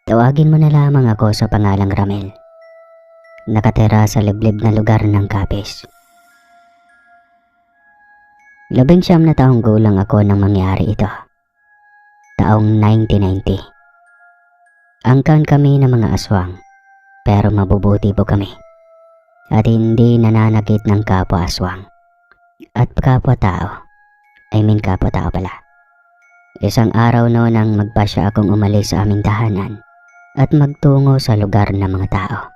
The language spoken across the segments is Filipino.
Tawagin mo na lamang ako sa pangalang Ramel. Nakatira sa liblib na lugar ng Capiz. 19 na taong gulang ako nang mangyari ito. Taong 1990. Angkan kami ng mga aswang, pero mabubuti po kami. At hindi nananakit ng kapwa aswang. At kapwa tao. Kapwa tao pala. Isang araw noon nang magpasya akong umalis sa aming tahanan at magtungo sa lugar ng mga tao.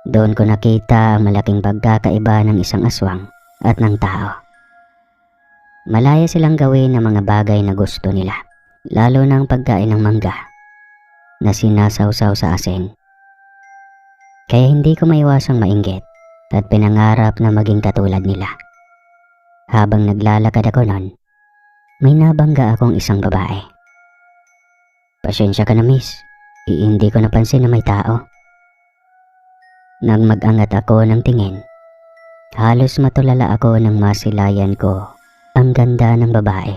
Doon ko nakita ang malaking pagkakaiba ng isang aswang at ng tao. Malaya silang gawin ng mga bagay na gusto nila, lalo ng pagkain ng mangga na sinasawsaw sa asin. Kaya hindi ko maiwasang mainggit at pinangarap na maging katulad nila. Habang naglalakad ako noon, may nabangga akong isang babae. Pasensya ka na, miss. Hindi ko napansin na may tao. Nang mag-angat ako ng tingin, halos matulala ako nang masilayan ko ang ganda ng babae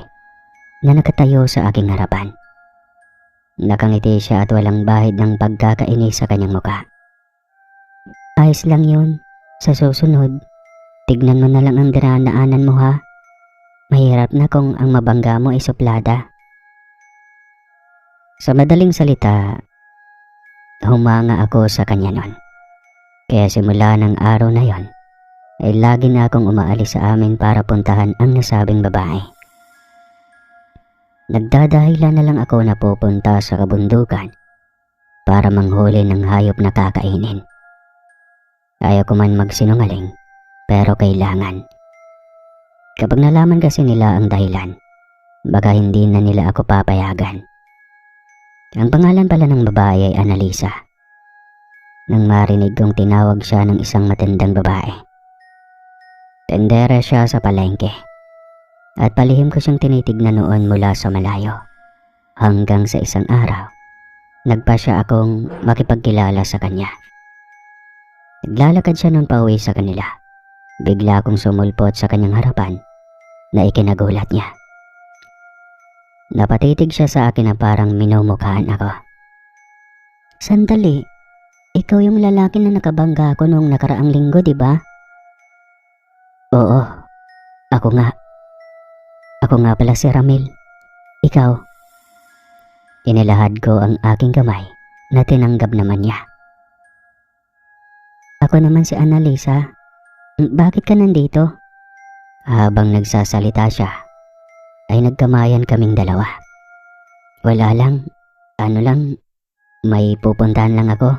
na nakatayo sa aking harapan. Nakangiti siya at walang bahid ng pagkakainis sa kanyang muka. Ayos lang yun. Sa susunod, tignan mo na lang ang dinadaanan mo, ha. Mahirap na kung ang mabangga mo ay suplada. Sa madaling salita, humanga ako sa kanya noon. Kaya simula ng araw na yon, ay lagi na akong umaalis sa amin para puntahan ang nasabing babae. Nagdadahilan na lang ako na pupunta sa kabundukan para manghuli ng hayop na kakainin. Ayaw ko man magsinungaling, pero kailangan. Kapag nalaman kasi nila ang dahilan, baka hindi na nila ako papayagan. Ang pangalan pala ng babae ay Annalisa. Nang marinig kong tinawag siya ng isang matandang babae. Tendera siya sa palengke. At palihim ko siyang tinitignan noon mula sa malayo. Hanggang sa isang araw, nagpasya akong makipagkilala sa kanya. Naglalakad siya noon pauwi sa kanila. Bigla akong sumulpot sa kanyang harapan na ikinagulat niya. Napatitig siya sa akin na parang minumukhaan ako. Sandali, ikaw yung lalaki na nakabangga ko noong nakaraang linggo, di ba? Oo, ako nga. Ako nga pala si Ramil. Ikaw. Inilahad ko ang aking kamay na tinanggap naman niya. Ako naman si Annalisa. Bakit ka nandito? Habang nagsasalita siya, ay nagkamayan kaming dalawa. Wala lang, may pupuntahan lang ako.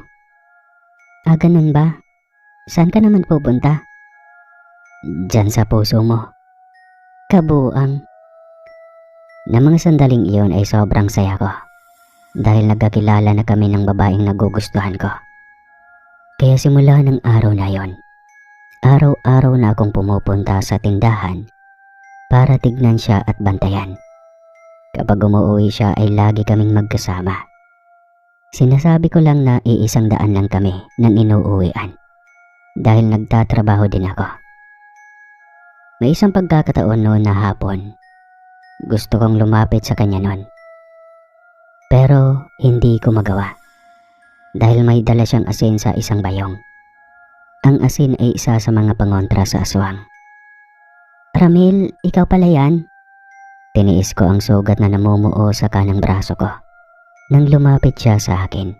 Ganun ba? Saan ka naman pupunta? Diyan sa puso mo. Kabuang. Na mga sandaling iyon ay sobrang saya ko dahil nagkakilala na kami ng babaeng nagugustuhan ko. Kaya simula ng araw na yon, araw-araw na akong pumupunta sa tindahan para tignan siya at bantayan. Kapag umuwi siya ay lagi kaming magkasama. Sinasabi ko lang na 100 lang kami ng inuuwian dahil nagtatrabaho din ako. May isang pagkakataon noon na hapon, gusto kong lumapit sa kanya noon. Pero hindi ko magawa dahil may dala siyang asin sa isang bayong. Ang asin ay isa sa mga pangontra sa aswang. Ramil, ikaw pala yan? Tiniis ko ang sugat na namumuo sa kanang braso ko nang lumapit siya sa akin.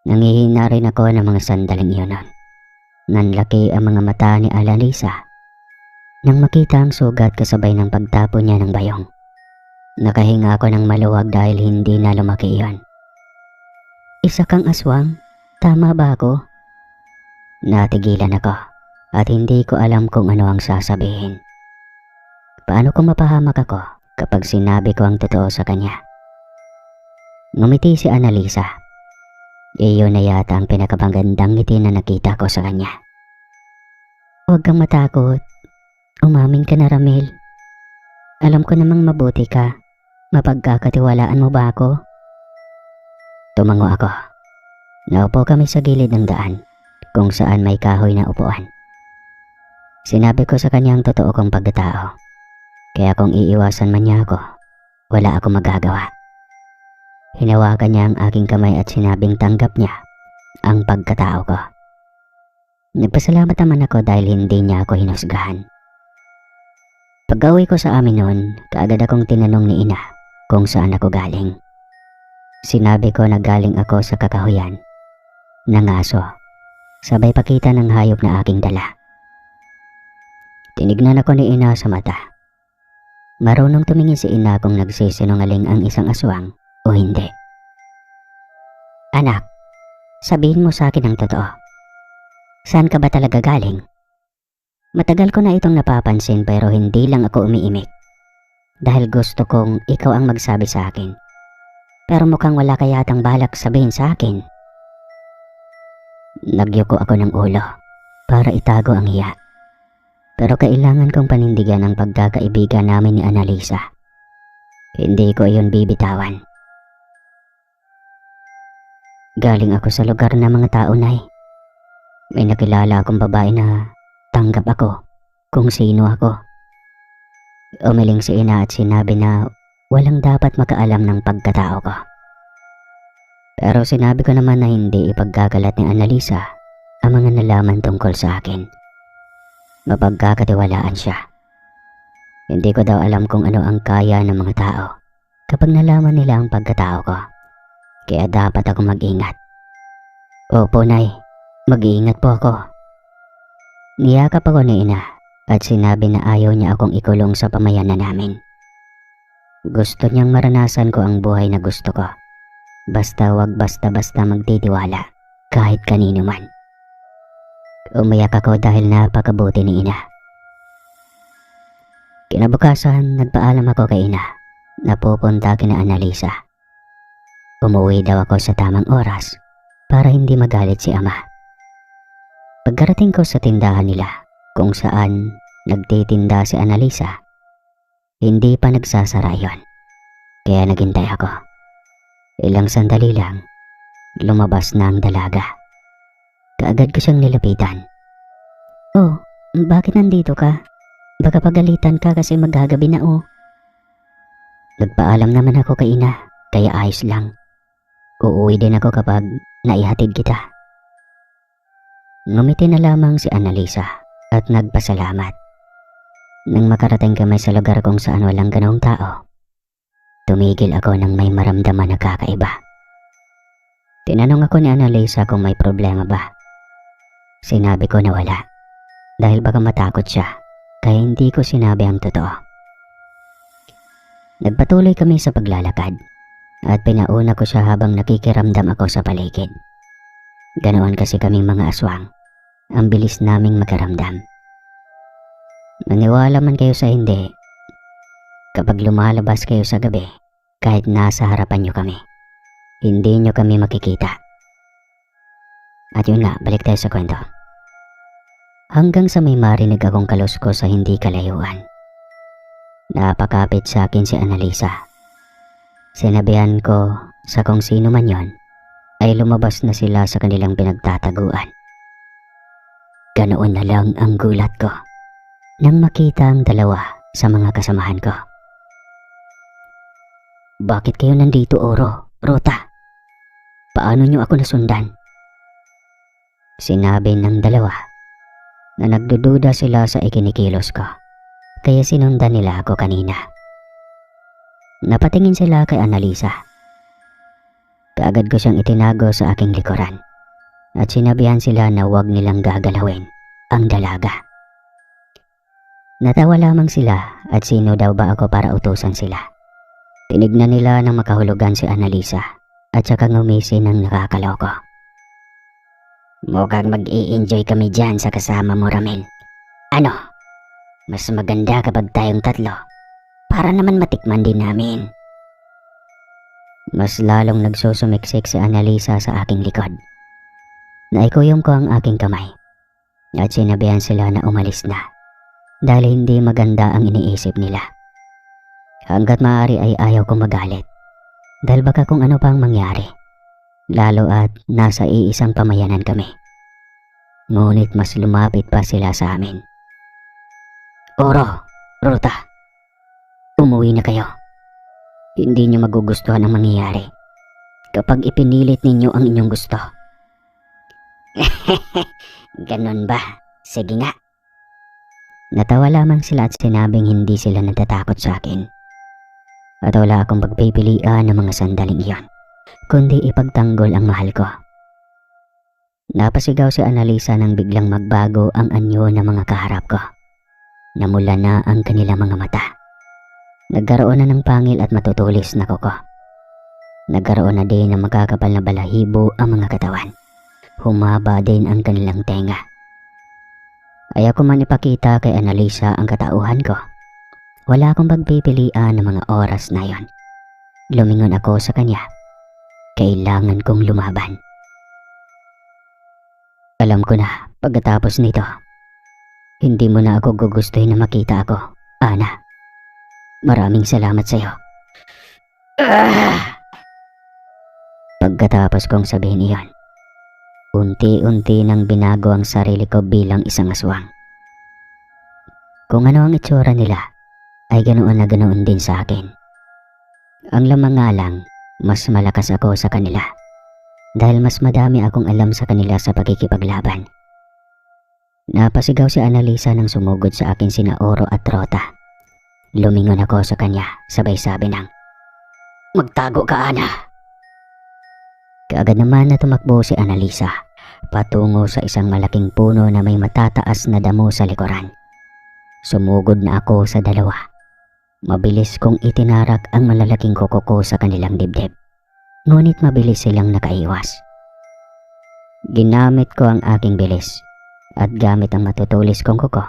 Nangihina rin ako ng mga sandaling iyon. Nanlaki ang mga mata ni Annalisa nang makita ang sugat kasabay ng pagtapon niya ng bayong. Nakahinga ako ng maluwag dahil hindi na lumaki iyon. Isa kang aswang? Tama ba ako? Natigilan ako at hindi ko alam kung ano ang sasabihin. Paano ko mapahamak ako kapag sinabi ko ang totoo sa kanya? Ngumiti si Annalisa. Iyon na yata ang pinakamagandang ngiti na nakita ko sa kanya. Huwag kang matakot. Umamin ka na, Ramil. Alam ko namang mabuti ka. Mapagkakatiwalaan mo ba ako? Tumango ako. Naupo kami sa gilid ng daan kung saan may kahoy na upuan. Sinabi ko sa kanya ang totoo kong pagkatao. Kaya kung iiwasan man niya ako, wala akong magagawa. Hinawakan niya ang aking kamay at sinabing tanggap niya ang pagkatao ko. Nagpasalamat naman ako dahil hindi niya ako hinusgahan. Pag-uwi ko sa amin noon, kaagad akong tinanong ni ina kung saan ako galing. Sinabi ko na galing ako sa kakahuyan ng aso, sabay pakita ng hayop na aking dala. Tinignan ako ni ina sa mata. Marunong tumingin si ina kung nagsisinungaling ang isang aswang o hindi. Anak, sabihin mo sa akin ang totoo. Saan ka ba talaga galing? Matagal ko na itong napapansin pero hindi lang ako umiimik. Dahil gusto kong ikaw ang magsabi sa akin. Pero mukhang wala ka yatang balak sabihin sa akin. Nagyuko ako ng ulo para itago ang hiya. Pero kailangan kong panindigan ang pagkakaibigan namin ni Annalisa. Hindi ko iyon bibitawan. Galing ako sa lugar ng mga tao, Nay. May nakilala akong babae na tanggap ako kung sino ako. Umiling si ina at sinabi na walang dapat makaalam ng pagkatao ko. Pero sinabi ko naman na hindi ipagkakalat ni Annalisa ang mga nalaman tungkol sa akin. Mapagkakatiwalaan siya. Hindi ko daw alam kung ano ang kaya ng mga tao kapag nalaman nila ang pagkatao ko. Kaya dapat ako mag-ingat. Opo, Nay. Mag-iingat po ako. Niyakap ako ni ina at sinabi na ayaw niya akong ikulong sa pamayanan namin. Gusto niyang maranasan ko ang buhay na gusto ko. Basta wag basta-basta magtitiwala kahit kanino man. Umiyak ako dahil napakabuti ni ina. Kinabukasan, nagpaalam ako kay ina na pupunta kina Annalisa. Umuwi daw ako sa tamang oras para hindi magalit si ama. Pagkarating ko sa tindahan nila kung saan nagtitinda si Annalisa, hindi pa nagsasara yon. Kaya naghintay ako. Ilang sandali lang, lumabas na ang dalaga. Kaagad ko siyang nilapitan. Oh, bakit nandito ka? Baka pagalitan ka kasi maghagabi na oh. Nagpaalam naman ako kay ina, kaya ayos lang. Uuwi din ako kapag naihatid kita. Ngumiti na lamang si Annalisa at nagpasalamat. Nang makarating kami sa lugar kung saan walang ganong tao, tumigil ako nang may maramdaman na kakaiba. Tinanong ako ni Annalisa kung may problema ba. Sinabi ko na wala, dahil baka matakot siya, kaya hindi ko sinabi ang totoo. Nagpatuloy kami sa paglalakad, at pinauna ko siya habang nakikiramdam ako sa paligid. Ganoon kasi kaming mga aswang, ang bilis naming makaramdam. Maniwala man kayo sa hindi, kapag lumalabas kayo sa gabi, kahit nasa harapan nyo kami, hindi nyo kami makikita. At yun nga, balik tayo sa kwento. Hanggang sa may marinig akong kalusko sa hindi kalayuan. Napakapit sa akin si Annalisa. Sinabihan ko sa kung sino man yon ay lumabas na sila sa kanilang pinagtataguan. Ganoon na lang ang gulat ko nang makita ang dalawa sa mga kasamahan ko. Bakit kayo nandito, Oro, Rota? Paano nyo ako nasundan? Sinabi ng dalawa na nagdududa sila sa ikinikilos ko, kaya sinundan nila ako kanina. Napatingin sila kay Annalisa. Kaagad ko siyang itinago sa aking likuran at sinabihan sila na huwag nilang gagalawin ang dalaga. Natawa lamang sila at sino daw ba ako para utusan sila. Tinignan nila ng makahulugan si Annalisa at saka ngumisi ng nakakaloko. Mukhang mag-i-enjoy kami dyan sa kasama mo, Ramil. Ano? Mas maganda kapag tayong tatlo para naman matikman din namin. Mas lalong nagsusumiksik si Annalisa sa aking likod. Naikuyom ko ang aking kamay at sinabihan sila na umalis na dahil hindi maganda ang iniisip nila. Hanggat maaari ay ayaw kong magalit dahil baka kung ano pang mangyari, lalo at nasa iisang pamayanan kami. Ngunit mas lumapit pa sila sa amin. Oro, Ruta, umuwi na kayo. Hindi nyo magugustuhan ang mangyayari kapag ipinilit ninyo ang inyong gusto. Ganon ba? Sige nga. Natawa lamang sila at sinabing hindi sila natatakot sa akin. At wala akong pagpipilian ng mga sandaling iyon, kundi ipagtanggol ang mahal ko. Napasigaw si Annalisa nang biglang magbago ang anyo ng mga kaharap ko. Namula na ang kanilang mga mata. Nagkaroon na ng pangil at matutulis na kuko. Nagkaroon na din ng magkakapal na balahibo ang mga katawan. Humaba din ang kanilang tenga. Ayaw ko man ipakita kay Annalisa ang katauhan ko. Wala akong pagpipilian ng mga oras na yon. Lumingon ako sa kanya. Kailangan kong lumaban. Alam ko na pagkatapos nito, hindi mo na ako gugustuhin na makita ako, Ana. Maraming salamat sa iyo. Pagkatapos kong sabihin iyon, unti-unti nang binago ang sarili ko bilang isang aswang. Kung ano ang itsura nila, ay ganoon na ganoon din sa akin. Ang lamang nga lang, mas malakas ako sa kanila. Dahil mas madami akong alam sa kanila sa pagkikipaglaban. Napasigaw si Annalisa nang sumugod sa akin sina Oro at Rota. Lumingon ako sa kanya, sabay sabi ng, "Magtago ka, Ana." Kaagad naman na tumakbo si Annalisa patungo sa isang malaking puno na may matataas na damo sa likuran. Sumugod na ako sa dalawa. Mabilis kong itinarak ang malalaking kuko ko sa kanilang dibdib. Ngunit mabilis silang nakaiwas. Ginamit ko ang aking bilis at gamit ang matutulis kong kuko.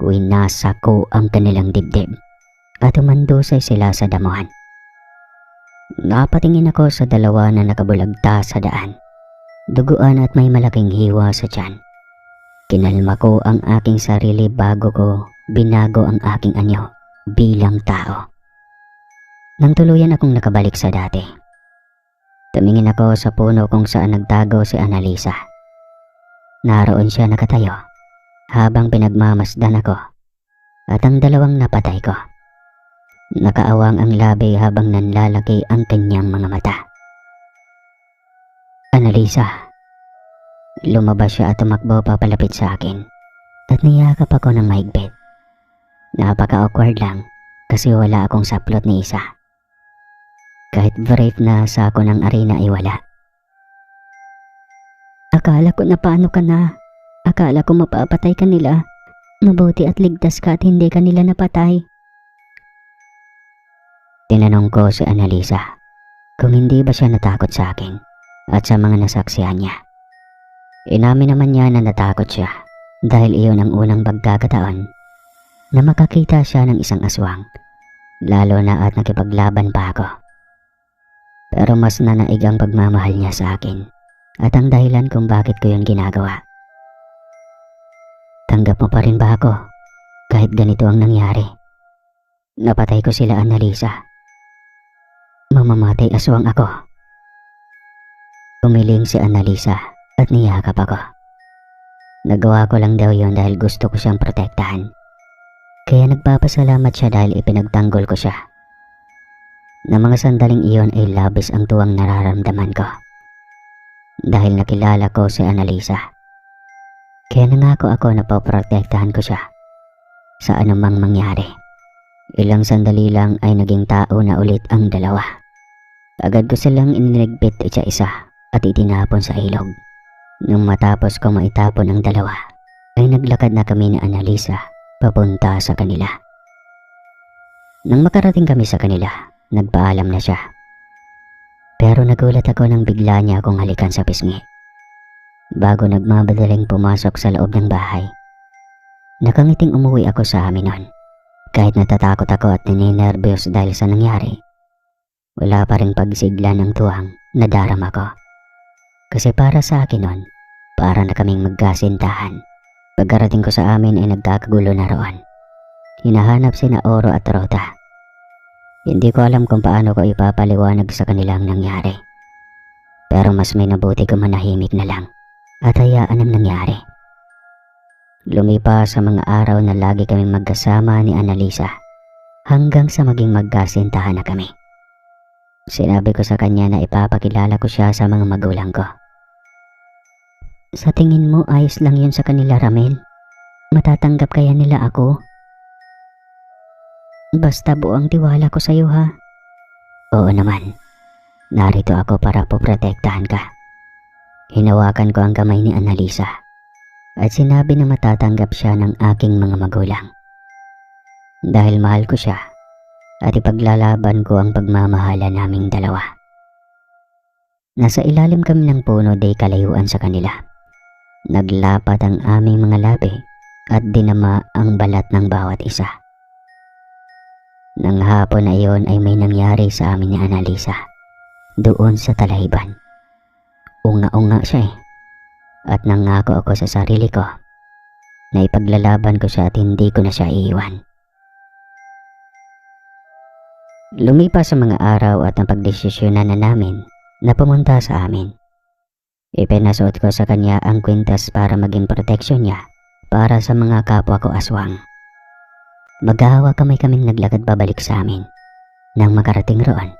Winasa ko ang kanilang dibdib at umandusay sila sa damuhan. Napatingin ako sa dalawa na nakabulagta sa daan. Duguan at may malaking hiwa sa tiyan. Kinalma ko ang aking sarili bago ko binago ang aking anyo bilang tao. Nang tuluyan akong nakabalik sa dati, tumingin ako sa puno kung saan nagtago si Annalisa. Naroon siya nakatayo habang pinagmamasdan ako at ang dalawang napatay ko. Nakaawang ang labi habang nanlalaki ang kanyang mga mata. Annalisa. Lumabas siya at tumakbo papalapit sa akin at niyakap ako ng mahigpit. Napaka-awkward lang kasi wala akong saplot ni isa. Kahit brave na sa ako ng arena ay wala. Akala ko na paano ka na. Akala ko mapapatay ka nila. Mabuti at ligtas ka at hindi ka nila napatay. Tinanong ko si Annalisa kung hindi ba siya natakot sa akin at sa mga nasaksihan niya. Inamin naman niya na natakot siya dahil iyon ang unang pagkakataon na makakita siya ng isang aswang, lalo na at nakipaglaban pa ako. Pero mas nanaig ang pagmamahal niya sa akin at ang dahilan kung bakit ko yun ginagawa. Tanggap mo pa rin ba ako kahit ganito ang nangyari? Napatay ko sila, Annalisa. Mamamatay aswang ako. Umiling si Annalisa at niyakap ako. Nagawa ko lang daw yon dahil gusto ko siyang protektahan. Kaya nagpapasalamat siya dahil ipinagtanggol ko siya. Na mga sandaling iyon ay labis ang tuwang nararamdaman ko. Dahil nakilala ko si Annalisa. Kaya nangako ako na poprotektahan ko siya sa anumang mangyari. Ilang sandali lang ay naging tao na ulit ang dalawa. Agad ko silang iniligpit isa-isa at itinapon sa ilog. Nung matapos ko maitapon ang dalawa, ay naglakad na kami ni Annalisa papunta sa kanila. Nang makarating kami sa kanila, nagpaalam na siya. Pero nagulat ako nang bigla niya akong halikan sa pisngi. Bago nagmamadaling pumasok sa loob ng bahay, nakangiting umuwi ako sa amin noon. Kahit natatakot ako at nininervyos dahil sa nangyari, wala pa rin pagsigla ng tuwang na darama ko. Kasi para sa akin noon, para na kaming magkasintahan. Pagkarating ko sa amin ay nagkakagulo na roon. Hinahanap sina Oro at Rota. Hindi ko alam kung paano ko ipapaliwanag sa kanila ang nangyari. Pero mas may nabuti ko manahimik na lang at hayaan ang nangyari. Lumipas sa mga araw na lagi kaming magkasama ni Annalisa hanggang sa maging magkasintahan na kami. Sinabi ko sa kanya na ipapakilala ko siya sa mga magulang ko. Sa tingin mo ayos lang yun sa kanila, Ramel? Matatanggap kaya nila ako? Basta buong tiwala ko sa'yo, ha? Oo naman. Narito ako para poprotektahan ka. Hinawakan ko ang kamay ni Annalisa at sinabi na matatanggap siya ng aking mga magulang. Dahil mahal ko siya at ipaglalaban ko ang pagmamahala naming dalawa. Nasa ilalim kami ng puno day kalayuan sa kanila. Naglapat ang aming mga labi at dinama ang balat ng bawat isa. Nang hapon na iyon ay may nangyari sa amin ni Annalisa doon sa Talahiban. Unga-unga siya at nangako ako sa sarili ko na ipaglalaban ko siya at hindi ko na siya iiwan. Lumipas sa mga araw at napagdesisyonan na namin na pumunta sa amin. Ipinasuot ko sa kanya ang kwintas para maging proteksyon niya para sa mga kapwa ko aswang. Maghahawa kaming naglakad pabalik sa amin. Nang makarating roon,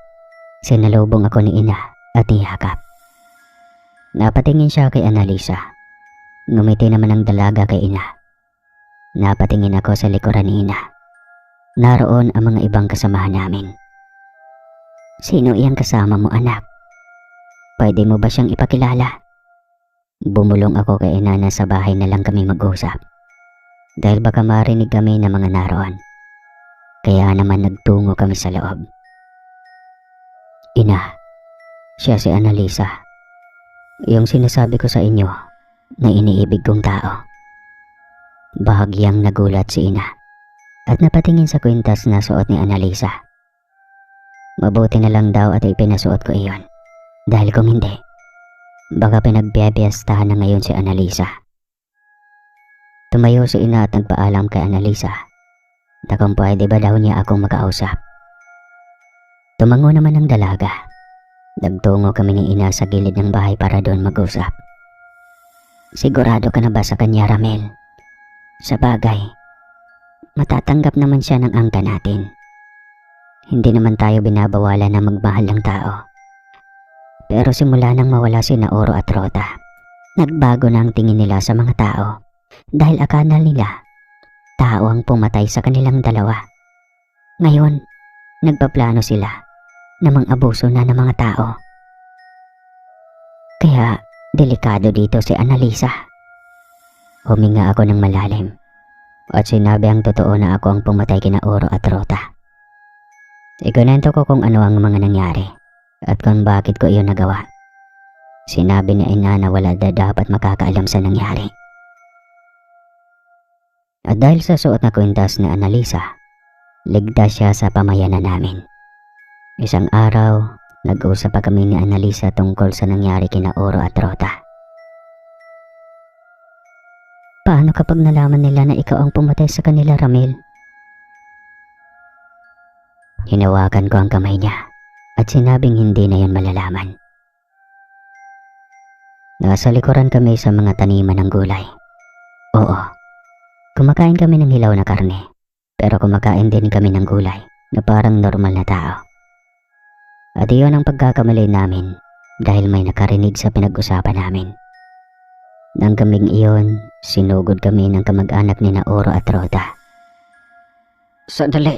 sinalubong ako ni Ina at niyakap. Napatingin siya kay Annalisa. Ngumiti naman ang dalaga kay Ina. Napatingin ako sa likuran ni Ina. Naroon ang mga ibang kasamahan namin. Sino iyang kasama mo, anak? Pwede mo ba siyang ipakilala? Bumulong ako kay Ina na sa bahay na lang kami mag-usap. Dahil baka marinig kami ng mga naroon. Kaya naman nagtungo kami sa loob. Ina, siya si Annalisa. Yung sinasabi ko sa inyo na iniibig kong tao. Bahagyang nagulat si Ina at napatingin sa kwintas na suot ni Annalisa. Mabuti na lang daw at ipinasuot ko iyon. Dahil kung hindi, baka pinagbiyabiyastahan na ngayon si Annalisa. Tumayo si Ina at nagpaalam kay Annalisa na kung pwede ba daw niya akong makausap. Tumango naman ang dalaga. Nagtungo kami ni Ina sa gilid ng bahay para doon mag-usap. Sigurado ka na ba sa kanya, Ramel? Sa bagay, matatanggap naman siya ng angka natin. Hindi naman tayo binabawalan na magmahal ng tao. Pero simula nang mawala si Naoro at Rota, nagbago na ang tingin nila sa mga tao dahil akala nila tao ang pumatay sa kanilang dalawa. Ngayon, nagpaplano sila na mang-abuso na ng mga tao. Kaya delikado dito si Annalisa. Huminga ako ng malalim at sinabi ang totoo na ako ang pumatay kina Oro at Rota. Ikunento ko kung ano ang mga nangyari at kung bakit ko iyon nagawa. Sinabi ni Ina na wala dapat makakaalam sa nangyari. At dahil sa suot na kwintas ni Annalisa, ligtas siya sa pamayanan namin. Isang araw, nag-usap pa kami ni Annalisa tungkol sa nangyari kina Oro at Rota. Paano kapag nalaman nila na ikaw ang pumatay sa kanila, Ramel? Hinawakan ko ang kamay niya at sinabing hindi na yon malalaman. Nasa likuran kami sa mga taniman ng gulay. Oo, kumakain kami ng hilaw na karne, pero kumakain din kami ng gulay na parang normal na tao. At iyon ang pagkakamali namin dahil may nakarinig sa pinag-usapan namin. Nang gabing iyon, sinugod kami ng kamag-anak ni Naoro at Rota. Sandali,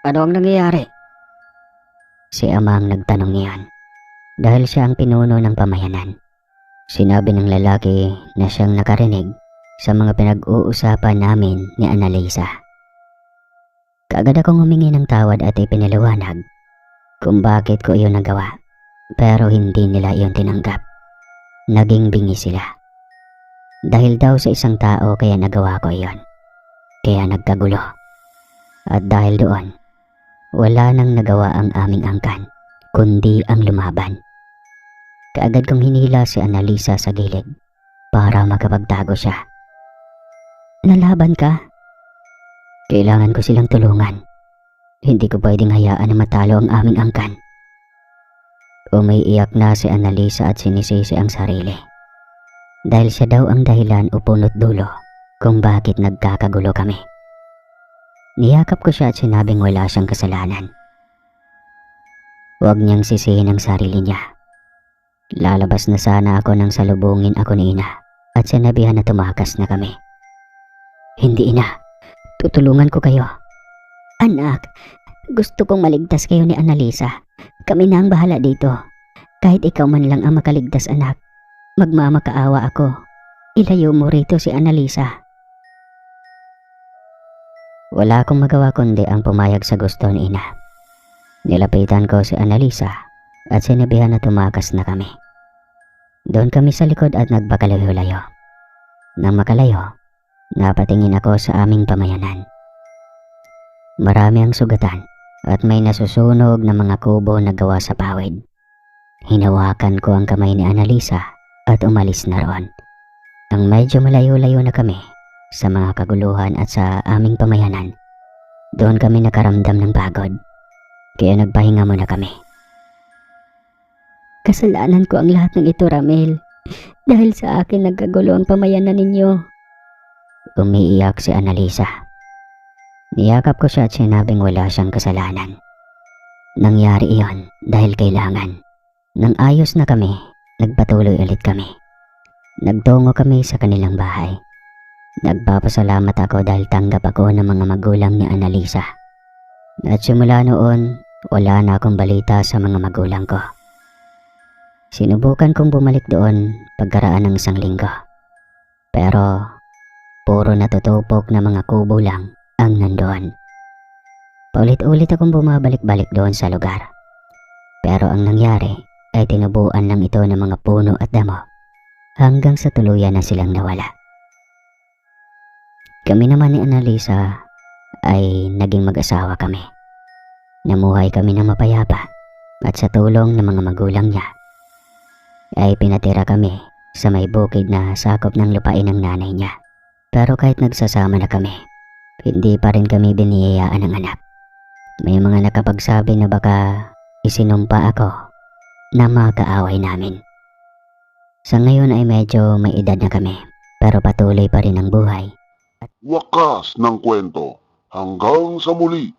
ano ang nangyayari? Si Ama ang nagtanong niyan dahil siya ang pinuno ng pamayanan. Sinabi ng lalaki na siyang nakarinig sa mga pinag-uusapan namin ni Annalisa. Kaagad akong humingi ng tawad at ipinaliwanag kung bakit ko iyon nagawa, pero hindi nila iyon tinanggap. Naging bingi sila. Dahil daw sa isang tao kaya nagawa ko iyon. Kaya nagkagulo. At dahil doon, wala nang nagawa ang aming angkan, kundi ang lumaban. Kaagad kong hinila si Annalisa sa gilid para makapagtago siya. Nalaban ka? Kailangan ko silang tulungan. Hindi ko pwedeng hayaan na matalo ang aming angkan. Umiiyak na si Annalisa at sinisisi ang sarili. Dahil siya daw ang dahilan o punot dulo kung bakit nagkakagulo kami. Niyakap ko siya at sinabing wala siyang kasalanan. Huwag niyang sisihin ang sarili niya. Lalabas na sana ako nang salubungin ako ni ina at sinabihan na tumakas na kami. Hindi ina, tutulungan ko kayo. Anak, gusto kong maligtas kayo ni Annalisa. Kami na ang bahala dito. Kahit ikaw man lang ang makaligtas anak, magmamakaawa ako. Ilayo mo rito si Annalisa. Wala akong magawa kundi ang pumayag sa gusto ni ina. Nilapitan ko si Annalisa at sinabihan na tumakas na kami. Doon kami sa likod at nagbakalayo-layo. Nang makalayo, napatingin ako sa aming pamayanan. Marami ang sugatan at may nasusunog na mga kubo na gawa sa pawid. Hinawakan ko ang kamay ni Annalisa at umalis na roon. Ang medyo malayo-layo na kami sa mga kaguluhan at sa aming pamayanan, doon kami nakaramdam ng pagod. Kaya nagpahinga muna kami. Kasalanan ko ang lahat ng ito, Ramel. Dahil sa akin nagkagulo ang pamayanan ninyo. Umiiyak si Annalisa. Niyakap ko siya at sinabing wala siyang kasalanan. Nangyari iyon dahil kailangan. Nang ayos na kami, nagpatuloy ulit kami. Nagtungo kami sa kanilang bahay. Nagpapasalamat ako dahil tanggap ako ng mga magulang ni Annalisa. At simula noon, wala na akong balita sa mga magulang ko. Sinubukan kong bumalik doon pagkaraan ng 1 linggo. Pero puro natutupok na mga kubo lang ang nandoon. Paulit-ulit akong bumabalik-balik doon sa lugar. Pero ang nangyari ay tinubuan lang ito ng mga puno at damo hanggang sa tuluyan na silang nawala. Kami naman ni Annalisa ay naging mag-asawa kami. Namuhay kami ng mapayapa at sa tulong ng mga magulang niya ay pinatira kami sa may bukid na sakop ng lupain ng nanay niya. Pero kahit nagsasama na kami, hindi pa rin kami biniyayaan ng anak. May mga nakapagsabi na baka isinumpa ako na magkaaway namin. Sa ngayon ay medyo may edad na kami, pero patuloy pa rin ang buhay. Wakas ng kwento. Hanggang sa muli.